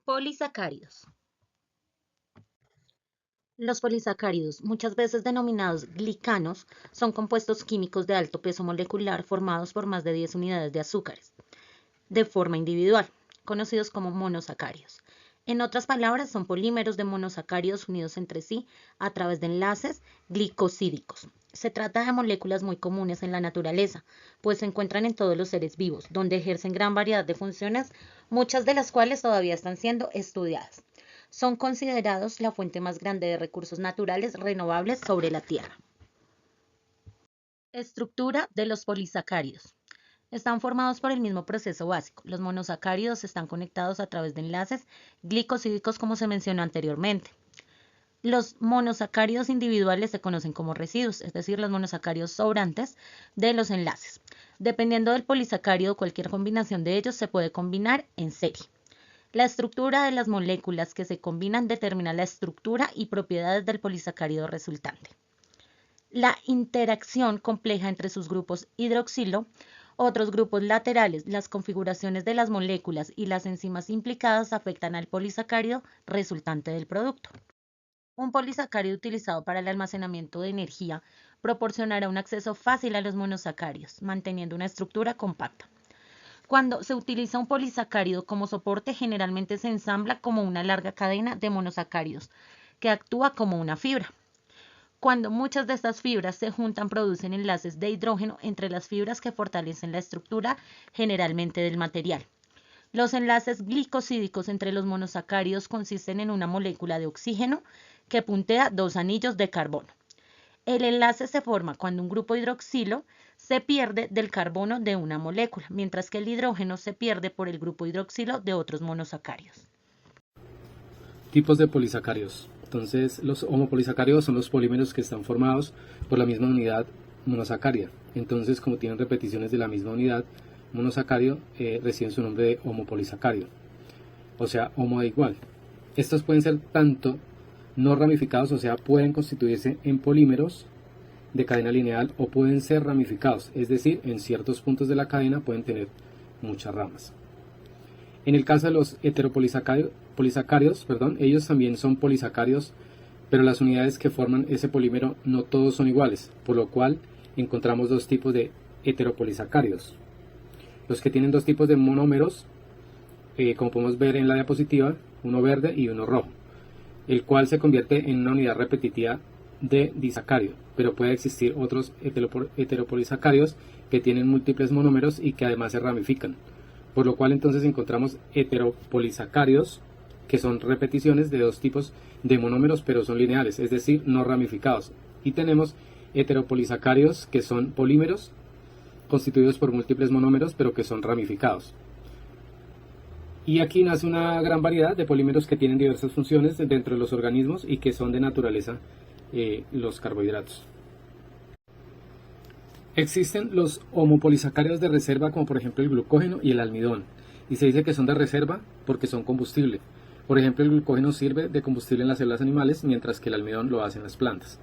Polisacáridos. Los polisacáridos, muchas veces denominados glicanos, son compuestos químicos de alto peso molecular formados por más de 10 unidades de azúcares, de forma individual, conocidos como monosacáridos. En otras palabras, son polímeros de monosacáridos unidos entre sí a través de enlaces glicosídicos. Se trata de moléculas muy comunes en la naturaleza, pues se encuentran en todos los seres vivos, donde ejercen gran variedad de funciones, muchas de las cuales todavía están siendo estudiadas. Son considerados la fuente más grande de recursos naturales renovables sobre la Tierra. Estructura de los polisacáridos. Están formados por el mismo proceso básico. Los monosacáridos están conectados a través de enlaces glicosídicos como se mencionó anteriormente. Los monosacáridos individuales se conocen como residuos, es decir, los monosacáridos sobrantes de los enlaces. Dependiendo del polisacárido, cualquier combinación de ellos se puede combinar en serie. La estructura de las moléculas que se combinan determina la estructura y propiedades del polisacárido resultante. La interacción compleja entre sus grupos hidroxilo, otros grupos laterales, las configuraciones de las moléculas y las enzimas implicadas afectan al polisacárido resultante del producto. Un polisacárido utilizado para el almacenamiento de energía proporcionará un acceso fácil a los monosacáridos, manteniendo una estructura compacta. Cuando se utiliza un polisacárido como soporte, generalmente se ensambla como una larga cadena de monosacáridos, que actúa como una fibra. Cuando muchas de estas fibras se juntan, producen enlaces de hidrógeno entre las fibras que fortalecen la estructura, generalmente del material. Los enlaces glicosídicos entre los monosacáridos consisten en una molécula de oxígeno que puntea dos anillos de carbono. El enlace se forma cuando un grupo hidroxilo se pierde del carbono de una molécula, mientras que el hidrógeno se pierde por el grupo hidroxilo de otros monosacáridos. Tipos de polisacáridos. Entonces, los homopolisacáridos son los polímeros que están formados por la misma unidad monosacárida. Entonces, como tienen repeticiones de la misma unidad monosacárido, reciben su nombre de homopolisacárido, o sea, homo de igual. Estos pueden ser tanto no ramificados, o sea, pueden constituirse en polímeros de cadena lineal, o pueden ser ramificados, es decir, en ciertos puntos de la cadena pueden tener muchas ramas. En el caso de los heteropolisacáridos, ellos también son polisacáridos, pero las unidades que forman ese polímero no todos son iguales, por lo cual encontramos dos tipos de heteropolisacáridos. Los que tienen dos tipos de monómeros, como podemos ver en la diapositiva, uno verde y uno rojo, el cual se convierte en una unidad repetitiva de disacárido, pero puede existir otros heteropolisacáridos que tienen múltiples monómeros y que además se ramifican, por lo cual entonces encontramos heteropolisacáridos que son repeticiones de dos tipos de monómeros, pero son lineales, es decir, no ramificados, y tenemos heteropolisacáridos que son polímeros constituidos por múltiples monómeros, pero que son ramificados. Y aquí nace una gran variedad de polímeros que tienen diversas funciones dentro de los organismos y que son de naturaleza los carbohidratos. Existen los homopolisacáridos de reserva, como por ejemplo el glucógeno y el almidón, y se dice que son de reserva porque son combustible. Por ejemplo, el glucógeno sirve de combustible en las células animales, mientras que el almidón lo hace en las plantas.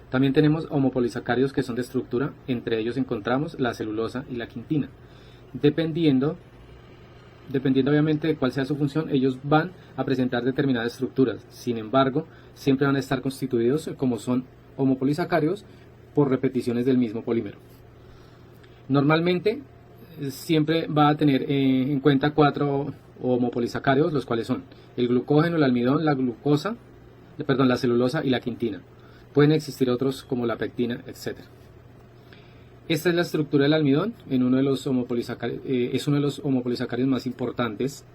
También tenemos homopolisacáridos que son de estructura, entre ellos encontramos la celulosa y la quitina. Dependiendo obviamente de cuál sea su función, ellos van a presentar determinadas estructuras. Sin embargo, siempre van a estar constituidos, como son homopolisacáridos, por repeticiones del mismo polímero. Normalmente, siempre va a tener en cuenta 4 homopolisacáridos, los cuales son el glucógeno, el almidón, la celulosa y la quitina. Pueden existir otros como la pectina, etc. Esta es la estructura del almidón, es uno de los homopolisacáridos más importantes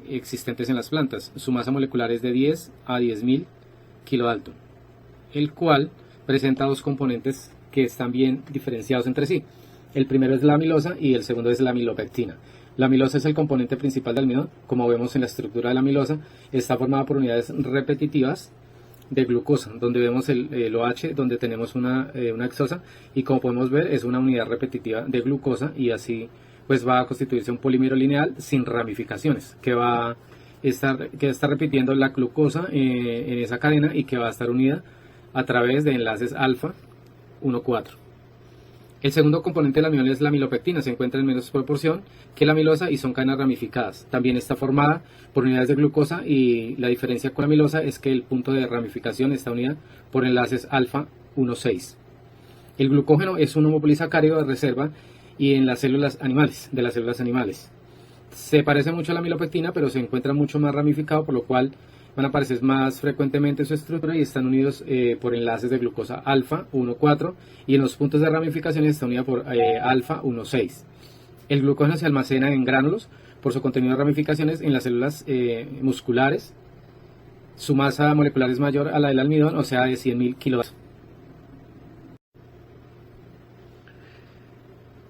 existentes en las plantas. Su masa molecular es de 10 a 10.000 kilodalton, el cual presenta dos componentes que están bien diferenciados entre sí. El primero es la amilosa y el segundo es la amilopectina. La amilosa es el componente principal del almidón. Como vemos en la estructura de la amilosa, está formada por unidades repetitivas de glucosa, donde vemos el OH, donde tenemos una hexosa, y como podemos ver es una unidad repetitiva de glucosa, y así pues va a constituirse un polímero lineal sin ramificaciones, que va a estar repitiendo la glucosa en esa cadena y que va a estar unida a través de enlaces alfa 1,4. El segundo componente del almidón es la amilopectina, se encuentra en menos proporción que la amilosa y son cadenas ramificadas. También está formada por unidades de glucosa y la diferencia con la amilosa es que el punto de ramificación está unida por enlaces alfa 1,6. El glucógeno es un homopolisacárido de reserva y en las células animales, de las células animales. Se parece mucho a la amilopectina, pero se encuentra mucho más ramificado, por lo cual van a aparecer más frecuentemente en su estructura y están unidos por enlaces de glucosa alfa 1,4 y en los puntos de ramificación está unida por alfa 1,6. El glucógeno se almacena en gránulos por su contenido de ramificaciones en las células musculares. Su masa molecular es mayor a la del almidón, o sea de 100.000 kilovatios.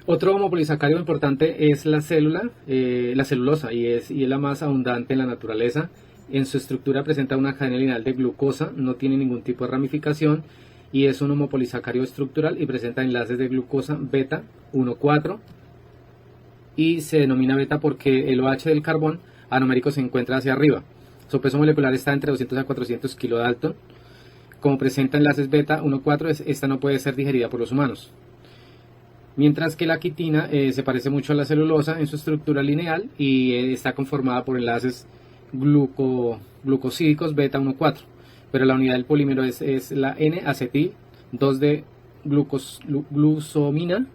Otro homopolisacárido importante es la celulosa, y es la más abundante en la naturaleza. En su estructura presenta una cadena lineal de glucosa, no tiene ningún tipo de ramificación y es un homopolisacárido estructural y presenta enlaces de glucosa beta 1,4 y se denomina beta porque el OH del carbón anomérico se encuentra hacia arriba. Su peso molecular está entre 200 a 400 kilodalton. Como presenta enlaces beta 1,4, esta no puede ser digerida por los humanos. Mientras que la quitina se parece mucho a la celulosa en su estructura lineal y está conformada por enlaces glucosídicos beta 1,4, pero la unidad del polímero es la N-acetil 2D glucosamina,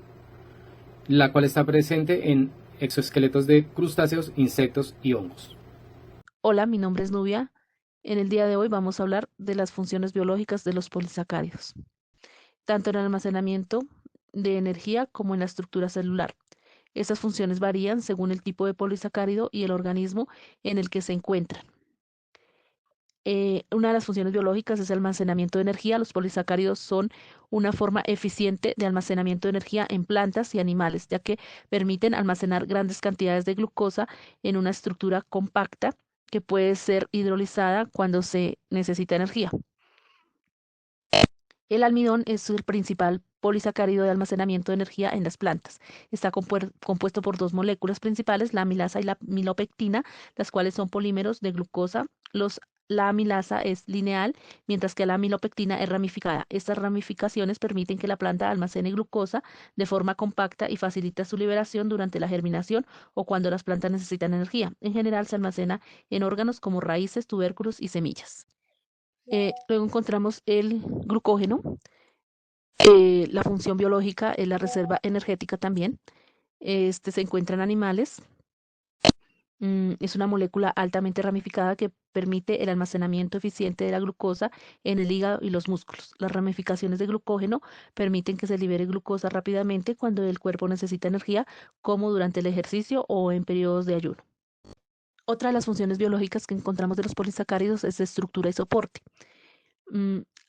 la cual está presente en exoesqueletos de crustáceos, insectos y hongos. Hola, mi nombre es Nubia. En el día de hoy vamos a hablar de las funciones biológicas de los polisacáridos, tanto en el almacenamiento de energía como en la estructura celular. Estas funciones varían según el tipo de polisacárido y el organismo en el que se encuentran. Una de las funciones biológicas es el almacenamiento de energía. Los polisacáridos son una forma eficiente de almacenamiento de energía en plantas y animales, ya que permiten almacenar grandes cantidades de glucosa en una estructura compacta que puede ser hidrolizada cuando se necesita energía. El almidón es el principal polisacárido de almacenamiento de energía en las plantas. Está compuesto por dos moléculas principales, la amilasa y la amilopectina, las cuales son polímeros de glucosa. La amilasa es lineal, mientras que la amilopectina es ramificada. Estas ramificaciones permiten que la planta almacene glucosa de forma compacta y facilita su liberación durante la germinación o cuando las plantas necesitan energía. En general se almacena en órganos como raíces, tubérculos y semillas. Luego encontramos el glucógeno. La función biológica es la reserva energética también. Este se encuentra en animales. Es una molécula altamente ramificada que permite el almacenamiento eficiente de la glucosa en el hígado y los músculos. Las ramificaciones de glucógeno permiten que se libere glucosa rápidamente cuando el cuerpo necesita energía, como durante el ejercicio o en periodos de ayuno. Otra de las funciones biológicas que encontramos de los polisacáridos es de estructura y soporte.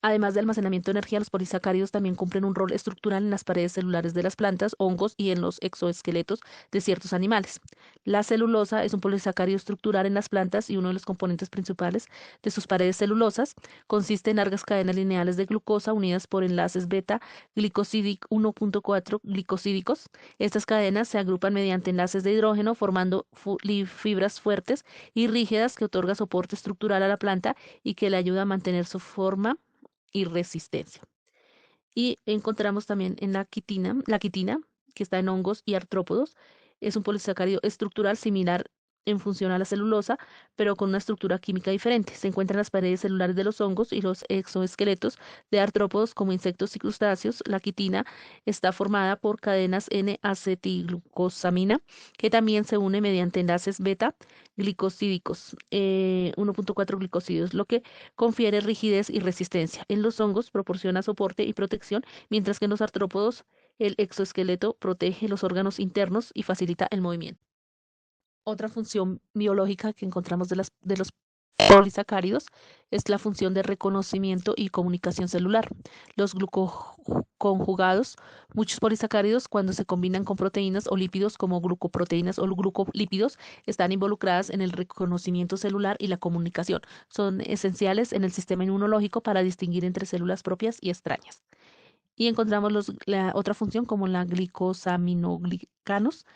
Además de almacenamiento de energía, los polisacáridos también cumplen un rol estructural en las paredes celulares de las plantas, hongos y en los exoesqueletos de ciertos animales. La celulosa es un polisacárido estructural en las plantas y uno de los componentes principales de sus paredes celulosas consiste en largas cadenas lineales de glucosa unidas por enlaces beta glicosídico 1,4 glicosídicos. Estas cadenas se agrupan mediante enlaces de hidrógeno formando fibras fuertes y rígidas que otorga soporte estructural a la planta y que le ayuda a mantener su forma y resistencia. Y encontramos también en la quitina, que está en hongos y artrópodos. Es un polisacárido estructural similar en función a la celulosa, pero con una estructura química diferente. Se encuentra en las paredes celulares de los hongos y los exoesqueletos de artrópodos como insectos y crustáceos. La quitina está formada por cadenas N-acetilglucosamina, que también se une mediante enlaces beta glicosídicos, 1,4 glicosídeos, lo que confiere rigidez y resistencia. En los hongos proporciona soporte y protección, mientras que en los artrópodos el exoesqueleto protege los órganos internos y facilita el movimiento. Otra función biológica que encontramos de los polisacáridos es la función de reconocimiento y comunicación celular. Los glucoconjugados, muchos polisacáridos, cuando se combinan con proteínas o lípidos como glucoproteínas o glucolípidos, están involucradas en el reconocimiento celular y la comunicación. Son esenciales en el sistema inmunológico para distinguir entre células propias y extrañas. Y encontramos la otra función como la glicosaminoglicanos.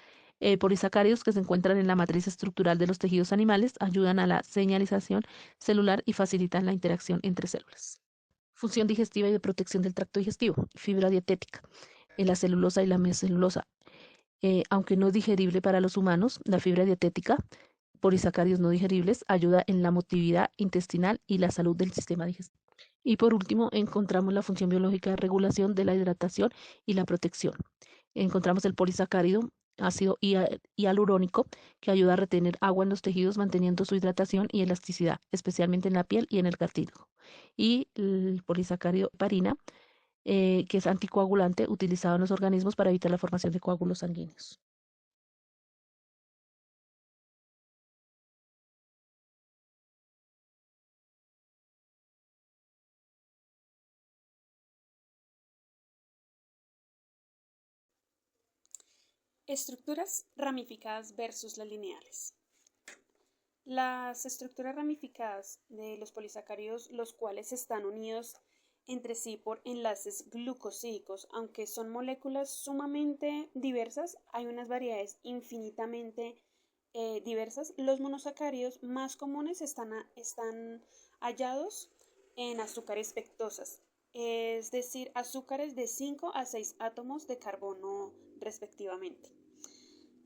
Polisacáridos que se encuentran en la matriz estructural de los tejidos animales ayudan a la señalización celular y facilitan la interacción entre células. Función digestiva y de protección del tracto digestivo. Fibra dietética. en la celulosa y la metacelulosa. Aunque no es digerible para los humanos, la fibra dietética, polisacáridos no digeribles, ayuda en la motilidad intestinal y la salud del sistema digestivo. Y por último, encontramos la función biológica de regulación de la hidratación y la protección. Encontramos el polisacárido ácido hialurónico, que ayuda a retener agua en los tejidos, manteniendo su hidratación y elasticidad, especialmente en la piel y en el cartílago. Y el polisacárido heparina, que es anticoagulante, utilizado en los organismos para evitar la formación de coágulos sanguíneos. Estructuras ramificadas versus las lineales. Las estructuras ramificadas de los polisacáridos, los cuales están unidos entre sí por enlaces glucosídicos, aunque son moléculas sumamente diversas, hay unas variedades infinitamente diversas. Los monosacáridos más comunes están hallados en azúcares pectosas, es decir, azúcares de 5 a 6 átomos de carbono respectivamente.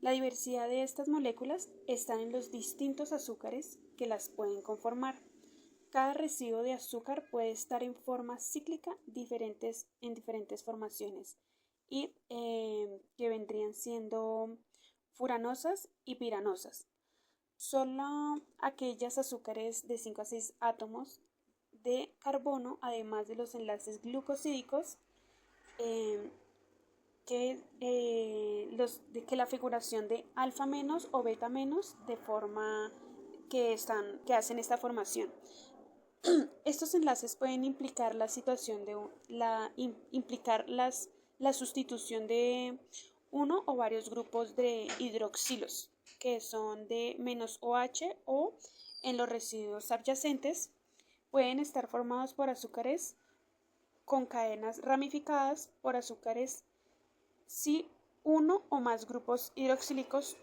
La diversidad de estas moléculas está en los distintos azúcares que las pueden conformar. Cada residuo de azúcar puede estar en forma cíclica en diferentes formaciones y que vendrían siendo furanosas y piranosas. Solo aquellas azúcares de 5 a 6 átomos de carbono, además de los enlaces glucosídicos, que la figuración de alfa menos o beta menos de forma que hacen esta formación. Estos enlaces pueden implicar la sustitución de uno o varios grupos de hidroxilos, que son de menos OH, o en los residuos adyacentes pueden estar formados por azúcares con cadenas ramificadas por azúcares si uno o más grupos hidroxílicos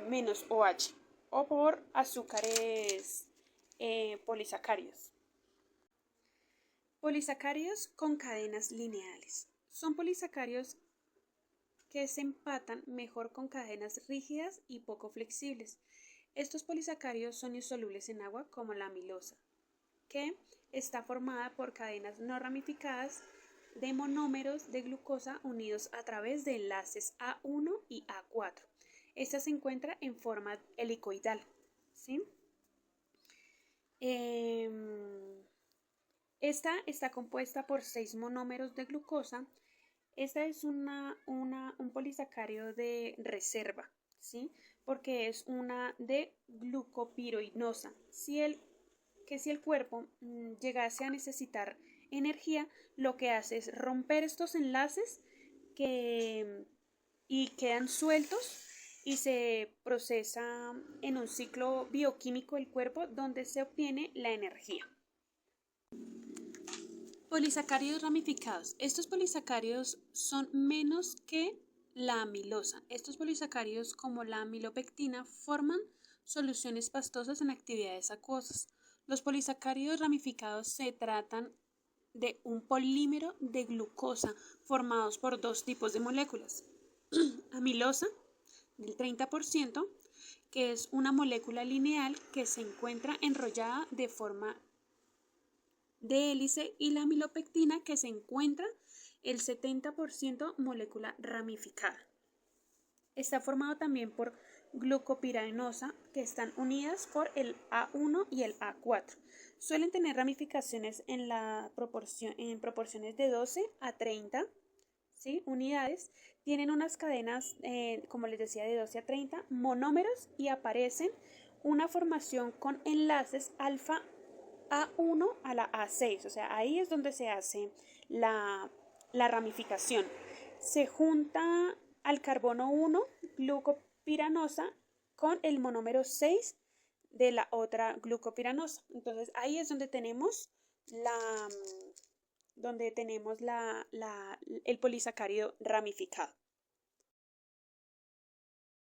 menos OH, o por azúcares polisacáridos. Polisacáridos con cadenas lineales. Son polisacáridos que se empatan mejor con cadenas rígidas y poco flexibles. Estos polisacáridos son insolubles en agua, como la amilosa, que está formada por cadenas no ramificadas de monómeros de glucosa unidos a través de enlaces A1 y A4. Esta se encuentra en forma helicoidal, ¿sí? Esta está compuesta por 6 monómeros de glucosa. Esta es un polisacárido de reserva, ¿sí? Porque es una de glucopiroinosa. Si el cuerpo llegase a necesitar energía, lo que hace es romper estos enlaces y quedan sueltos y se procesa en un ciclo bioquímico del cuerpo donde se obtiene la energía. Polisacáridos ramificados. Estos polisacáridos son menos que la amilosa. Estos polisacáridos, como la amilopectina, forman soluciones pastosas en actividades acuosas. Los polisacáridos ramificados se tratan de un polímero de glucosa formados por dos tipos de moléculas. Amilosa, del 30%, que es una molécula lineal que se encuentra enrollada de forma de hélice, y la amilopectina, que se encuentra el 70% molécula ramificada. Está formado también por glucopiranosa, que están unidas por el A1 y el A4. Suelen tener ramificaciones en proporciones de 12 a 30, ¿sí? unidades. Tienen unas cadenas, como les decía, de 12 a 30 monómeros, y aparecen una formación con enlaces alfa A1 a la A6, o sea, ahí es donde se hace la ramificación. Se junta al carbono 1, glucopiranosa, con el monómero 6 de la otra glucopiranosa. Entonces ahí es donde tenemos el polisacárido ramificado.